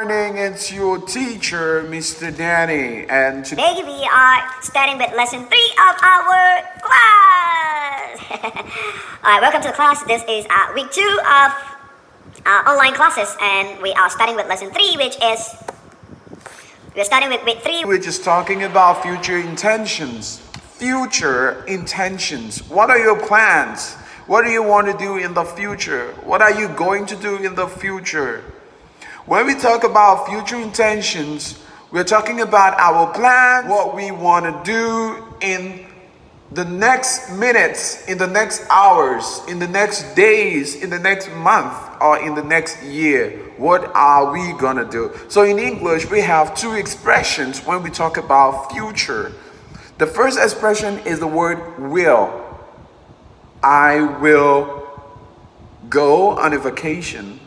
Morning, it's your teacher, Mr. Danny, and today Today we are starting with lesson 3 of our class. Alright, welcome to the class. This is week 2 of online classes, and we are starting with lesson 3, we're starting with week 3. we're just talking about future intentions. Future intentions. What are your plans? What do you want to do in the future? What are you going to do in the future? When we talk about future intentions, we're talking about our plan, what we want to do in the next minutes, in the next hours, in the next days, in the next month, or in the next year. What are we gonna do? So in English, we have two expressions when we talk about future. The first expression is the word will. I will go on a vacation.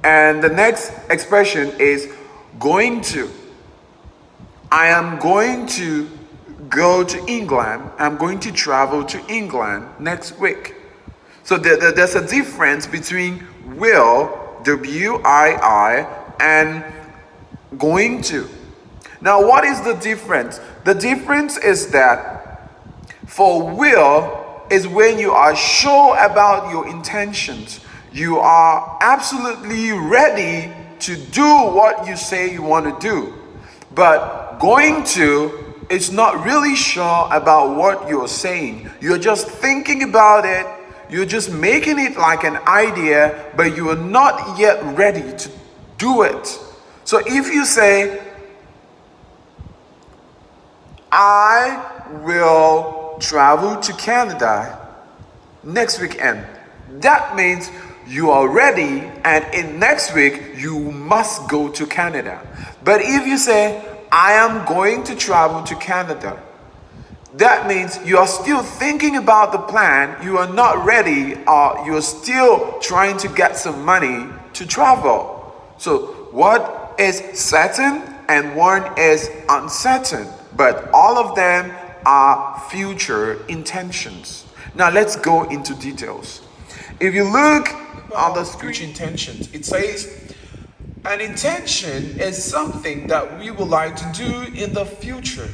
And the next expression is going to. I am going to go to England. I'm going to travel to England next week. So there's a difference between will, W-I-I, and going to. Now, what is the difference? The difference is that for will is when you are sure about your intentions. You are absolutely ready to do what you say you want to do. But going to is not really sure about what you're saying. You're just thinking about it. You're just making it like an idea, but you are not yet ready to do it. So if you say, I will travel to Canada next weekend, that means you are ready, and in next week you must go to Canada. But if you say, I am going to travel to Canada, that means you are still thinking about the plan, you are not ready, or you're still trying to get some money to travel. So what is certain and one is uncertain, but all of them are future intentions. Now let's go into details. If you look on the future intentions, it says an intention is something that we would like to do in the future.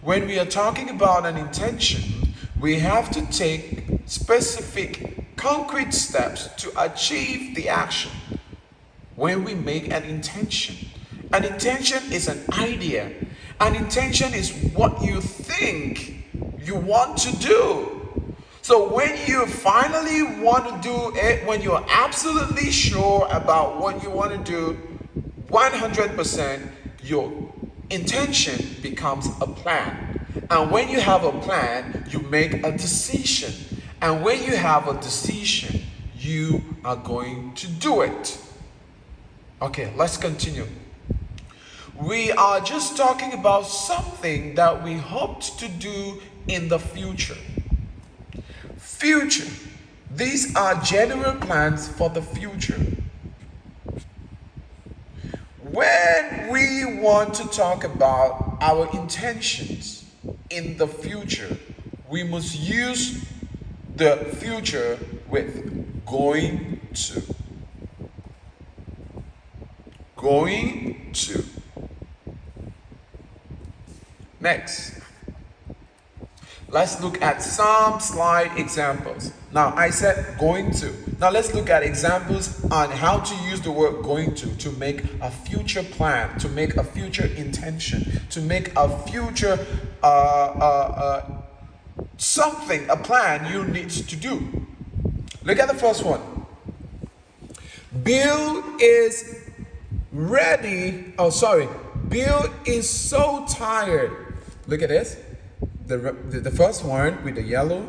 When we are talking about an intention, we have to take specific concrete steps to achieve the action. When we make an intention is an idea. An intention is what you think you want to do. So when you finally want to do it, when you're absolutely sure about what you want to do, 100%, your intention becomes a plan. And when you have a plan, you make a decision. And when you have a decision, you are going to do it. Okay, let's continue. We are just talking about something that we hoped to do in the future. Future. These are general plans for the future. When we want to talk about our intentions in the future, we must use the future with going to. Going to. Next. Let's look at some slide examples. Now, I said going to. Now, let's look at examples on how to use the word going to make a future plan, to make a future intention, to make a future something, a plan you need to do. Look at the first one. Bill is ready. Bill is so tired. Look at this. The first one with the yellow.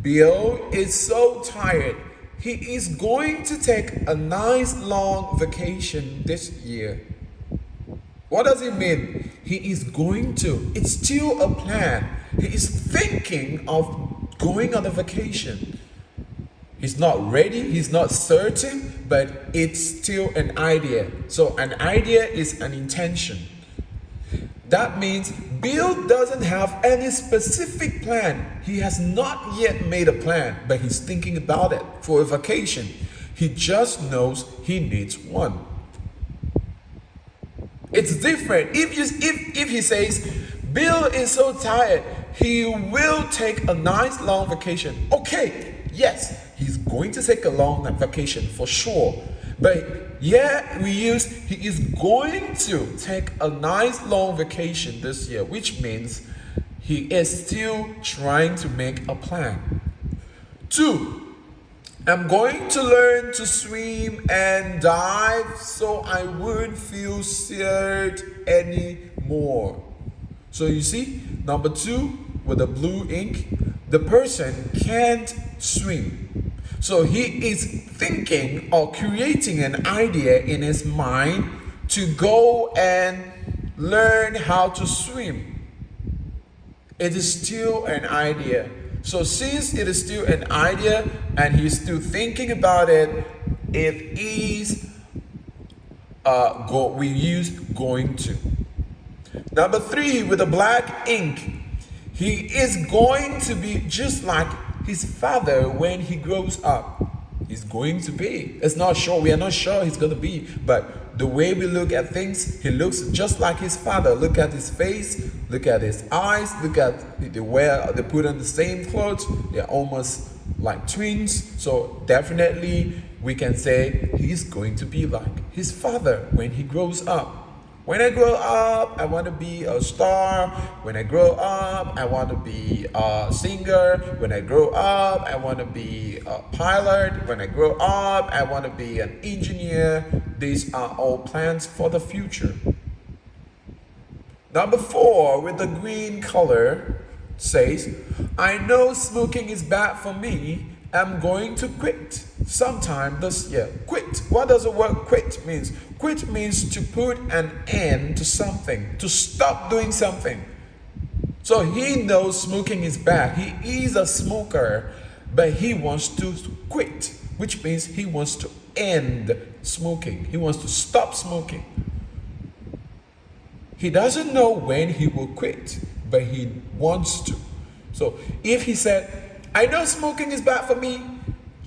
Bill is so tired. He is going to take a nice long vacation this year. What does it mean? He is going to. It's still a plan. He is thinking of going on a vacation. He's not ready, he's not certain, but it's still an idea. So an idea is an intention. That means Bill doesn't have any specific plan. He has not yet made a plan, but he's thinking about it for a vacation. He just knows he needs one. It's different. If he says, Bill is so tired, he will take a nice long vacation. Okay, yes, he's going to take a long vacation for sure. But yeah, we use he is going to take a nice long vacation this year, which means he is still trying to make a plan. 2, I'm going to learn to swim and dive so I wouldn't feel scared anymore. So you see, number 2 with the blue ink, the person can't swim. So he is thinking or creating an idea in his mind to go and learn how to swim. It is still an idea. So since it is still an idea and he's still thinking about it, it is we use going to. Number 3 with the black ink, he is going to be just like his father when he grows up. He's going to be. It's not sure. We are not sure he's going to be. But the way we look at things, he looks just like his father. Look at his face. Look at his eyes. Look at they put on the same clothes. They're almost like twins. So definitely we can say he's going to be like his father when he grows up. When I grow up, I want to be a star. When I grow up, I want to be a singer. When I grow up, I want to be a pilot. When I grow up, I want to be an engineer. These are all plans for the future. Number 4 with the green color says, I know smoking is bad for me. I'm going to quit sometime this year. Quit. What does the word quit means? Quit means to put an end to something, to stop doing something. So he knows smoking is bad. He is a smoker, but he wants to quit, which means he wants to end smoking. He wants to stop smoking. He doesn't know when he will quit, but he wants to. So if he said, I know smoking is bad for me,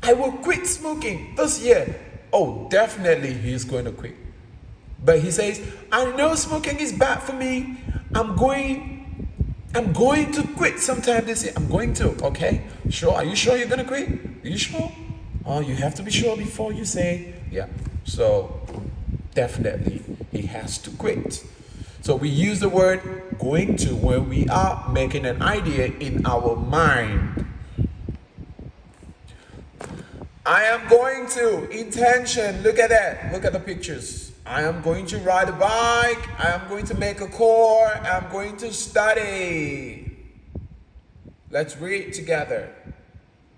I will quit smoking this year. Oh, definitely he's going to quit. But he says, I know smoking is bad for me. I'm going to quit sometime this year. I'm going to, okay? Sure, are you sure you're going to quit? Are you sure? Oh, you have to be sure before you say, yeah. So definitely he has to quit. So we use the word going to when we are making an idea in our mind. I am going to, intention, look at that, look at the pictures. I am going to ride a bike, I am going to make a car, I am going to study. Let's read together.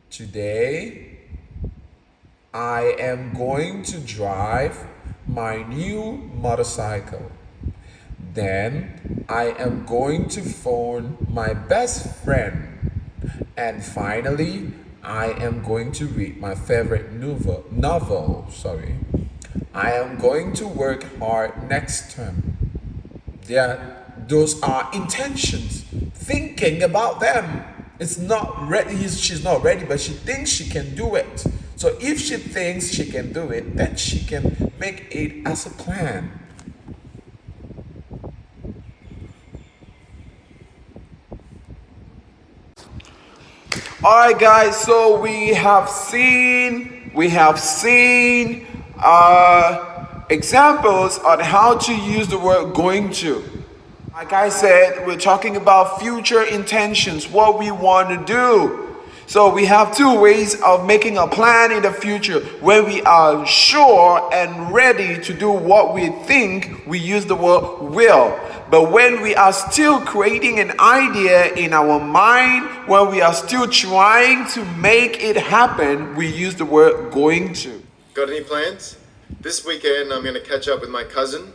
Today, I am going to drive my new motorcycle. Then, I am going to phone my best friend. And finally, I am going to read my favorite novel. I am going to work hard next term. Those are intentions. Thinking about them. It's not ready. She's not ready, but she thinks she can do it. So if she thinks she can do it, then she can make it as a plan. Alright guys, so we have seen examples on how to use the word going to. Like I said, we're talking about future intentions, what we want to do. So we have 2 ways of making a plan in the future. When we are sure and ready to do what we think, we use the word will. But when we are still creating an idea in our mind, when we are still trying to make it happen, we use the word going to. Got any plans? This weekend I'm going to catch up with my cousin.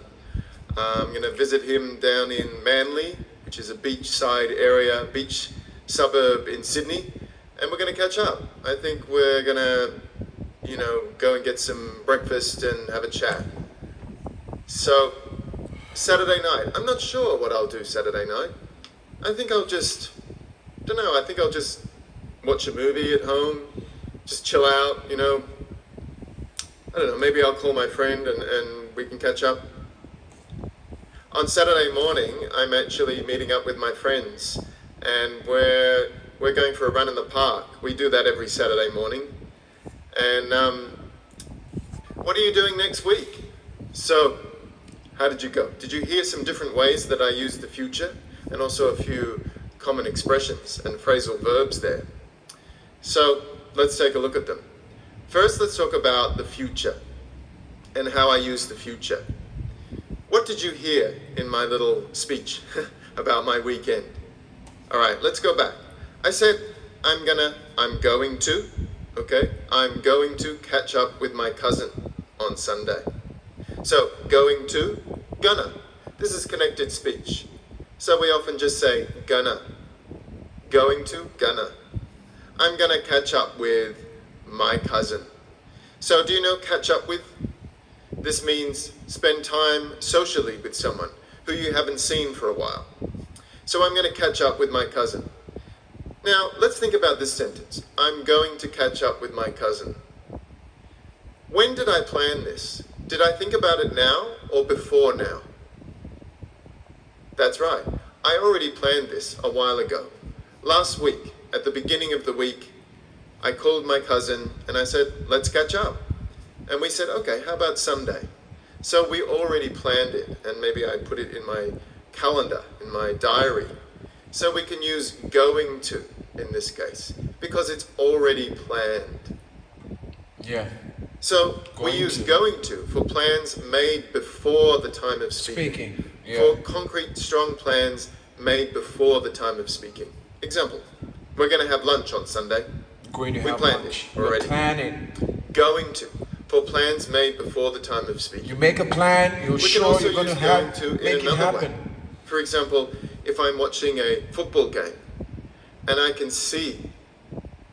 I'm going to visit him down in Manly, which is a beachside area, beach suburb in Sydney. And we're going to catch up. I think we're going to, go and get some breakfast and have a chat. So, Saturday night. I'm not sure what I'll do Saturday night. I think I'll just watch a movie at home, just chill out, I don't know, maybe I'll call my friend and we can catch up. On Saturday morning, I'm actually meeting up with my friends, and we're going for a run in the park. We do that every Saturday morning. And what are you doing next week? So, how did you go? Did you hear some different ways that I use the future, and also a few common expressions and phrasal verbs there? So, let's take a look at them. First, let's talk about the future and how I use the future. What did you hear in my little speech about my weekend? All right, let's go back. I said, I'm going to, okay? I'm going to catch up with my cousin on Sunday. So, going to, gonna. This is connected speech. So we often just say, gonna. Going to, gonna. I'm gonna catch up with my cousin. So do you know catch up with? This means spend time socially with someone who you haven't seen for a while. So I'm going to catch up with my cousin. Now, let's think about this sentence. I'm going to catch up with my cousin. When did I plan this? Did I think about it now or before now? That's right. I already planned this a while ago. Last week, at the beginning of the week, I called my cousin and I said, let's catch up. And we said, okay, how about Sunday? So we already planned it, and maybe I put it in my calendar, in my diary. So we can use going to in this case, because it's already planned. Yeah. So we use going to for plans made before the time of speaking. Yeah. For concrete, strong plans made before the time of speaking. Example, we're going to have lunch on Sunday. Going to We have planned lunch. it already. You plan it. Going to, for plans made before the time of speaking. You make a plan, you're We can sure also you're going to use going have to in make it another happen. way. For example, if I'm watching a football game and I can see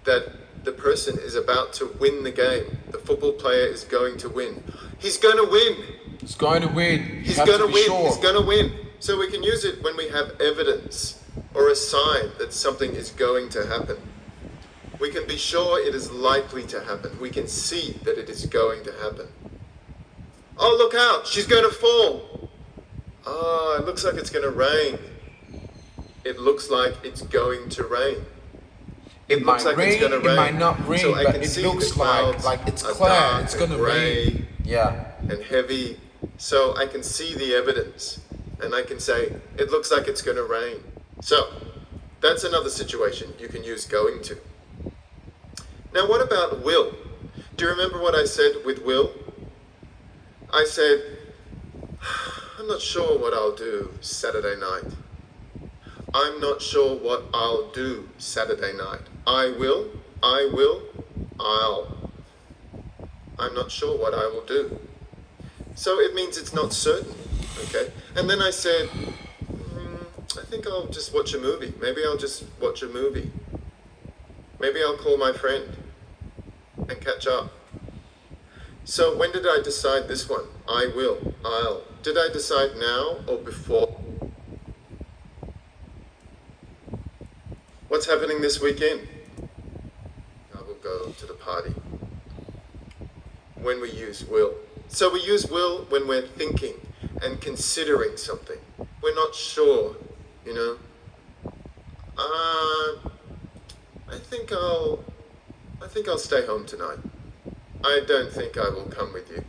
that the person is about to win the game, the football player is going to win. He's going to win. He's going to win. He's going to win. He's going to win. So we can use it when we have evidence or a sign that something is going to happen. We can be sure it is likely to happen. We can see that it is going to happen. Oh, look out! She's going to fall! Oh, it looks like it's going to rain. It looks like it's going to rain. It looks might like it's rain, gonna it rain. might not rain, So I but can it see looks the clouds like it's are clear, dark it's going to and grey rain. Yeah. and heavy. So I can see the evidence and I can say, it looks like it's going to rain. So that's another situation you can use going to. Now what about will? Do you remember what I said with will? I said, I'm not sure what I'll do Saturday night. I'm not sure what I'll do Saturday night. I'll. I'm not sure what I will do. So it means it's not certain, okay? And then I said, I think I'll just watch a movie. Maybe I'll just watch a movie. Maybe I'll call my friend and catch up. So when did I decide this one? I'll. Did I decide now or before? What's happening this weekend? I will go to the party. When we use will. So we use will when we're thinking and considering something. We're not sure, you know. I think I'll stay home tonight. I don't think I will come with you.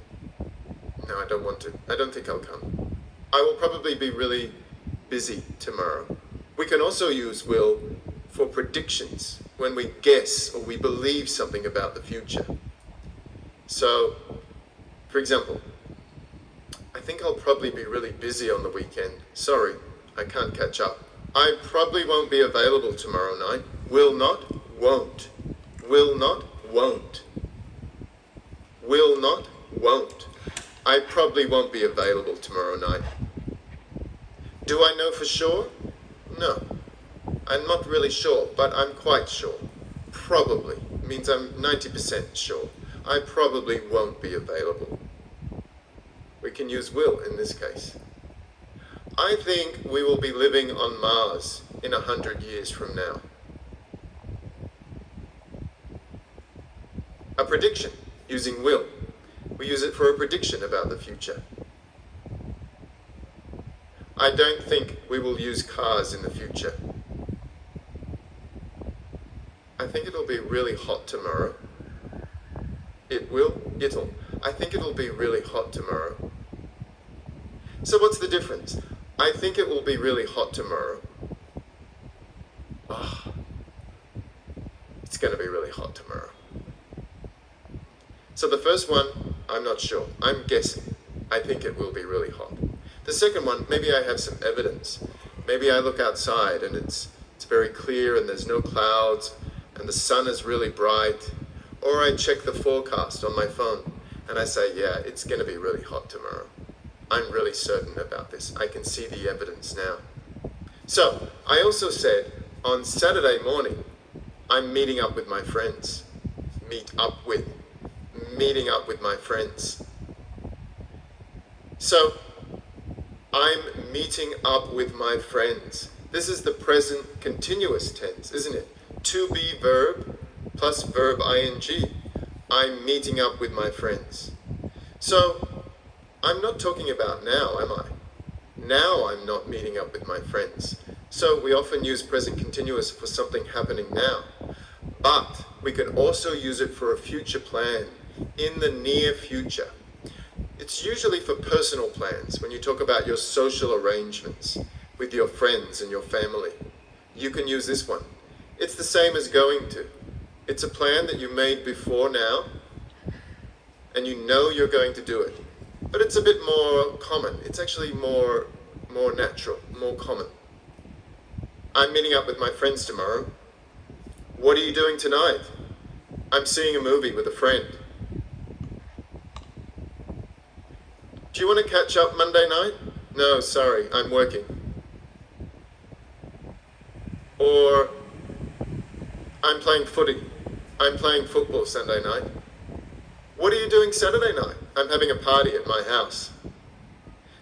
No, I don't want to. I don't think I'll come. I will probably be really busy tomorrow. We can also use will for predictions, when we guess or we believe something about the future. So, for example, I think I'll probably be really busy on the weekend. Sorry, I can't catch up. I probably won't be available tomorrow night. Will not, won't. Will not, won't. Will not, won't. I probably won't be available tomorrow night. Do I know for sure? No. I'm not really sure, but I'm quite sure. Probably means I'm 90% sure. I probably won't be available. We can use will in this case. I think we will be living on Mars in 100 years from now. A prediction using will. We use it for a prediction about the future. I don't think we will use cars in the future. I think it'll be really hot tomorrow. It'll. I think it'll be really hot tomorrow. So what's the difference? I think it will be really hot tomorrow. It's going to be really hot tomorrow. So the first one, I'm not sure. I'm guessing. I think it will be really hot. The second one, maybe I have some evidence. Maybe I look outside and it's very clear and there's no clouds and the sun is really bright. Or I check the forecast on my phone and I say, yeah, it's going to be really hot tomorrow. I'm really certain about this. I can see the evidence now. So, I also said, on Saturday morning, I'm meeting up with my friends. Meeting up with my friends. So, I'm meeting up with my friends. This is the present continuous tense, isn't it? To be verb plus verb ing. I'm meeting up with my friends. So, I'm not talking about now, am I? Now I'm not meeting up with my friends. So we often use present continuous for something happening now. But we can also use it for a future plan in the near future. It's usually for personal plans when you talk about your social arrangements with your friends and your family. You can use this one. It's the same as going to. It's a plan that you made before now and you know you're going to do it. But it's a bit more common. It's actually more natural, more common. I'm meeting up with my friends tomorrow. What are you doing tonight? I'm seeing a movie with a friend. Do you want to catch up Monday night? No, sorry, I'm working. Or I'm playing footy. I'm playing football Sunday night. What are you doing Saturday night? I'm having a party at my house.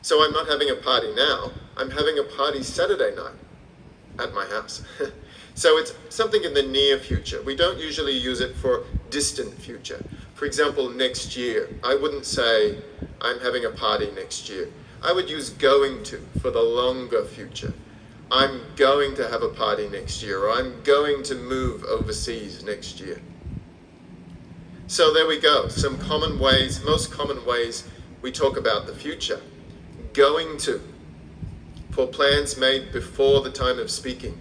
So I'm not having a party now. I'm having a party Saturday night at my house. So it's something in the near future. We don't usually use it for distant future. For example, next year. I wouldn't say I'm having a party next year. I would use going to for the longer future. I'm going to have a party next year, or I'm going to move overseas next year. So there we go, some common ways, most common ways we talk about the future. Going to, for plans made before the time of speaking.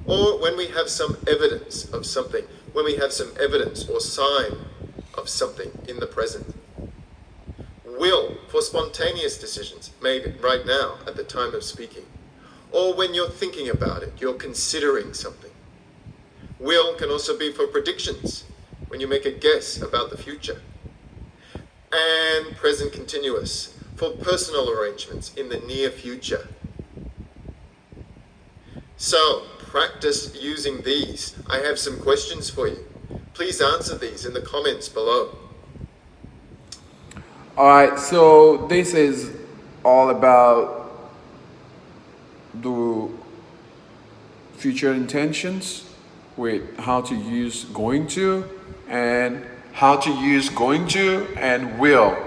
Or when we have some evidence of something, when we have some evidence or sign of something in the present. Will, for spontaneous decisions made right now at the time of speaking. Or when you're thinking about it, you're considering something. Will can also be for predictions, when you make a guess about the future. And present continuous, for personal arrangements in the near future. So, practice using these. I have some questions for you. Please answer these in the comments below. Alright, so this is all about the future intentions with how to use going to and how to use going to and will.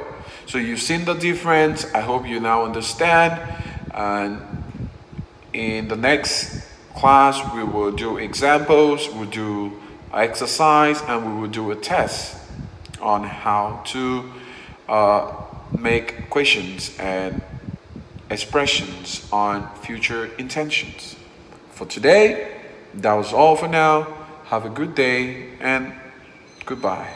So you've seen the difference. I hope you now understand. And in the next class, we will do examples, we'll do exercise, and we will do a test on how to make questions and expressions on future intentions. For today, that was all for now. Have a good day and goodbye.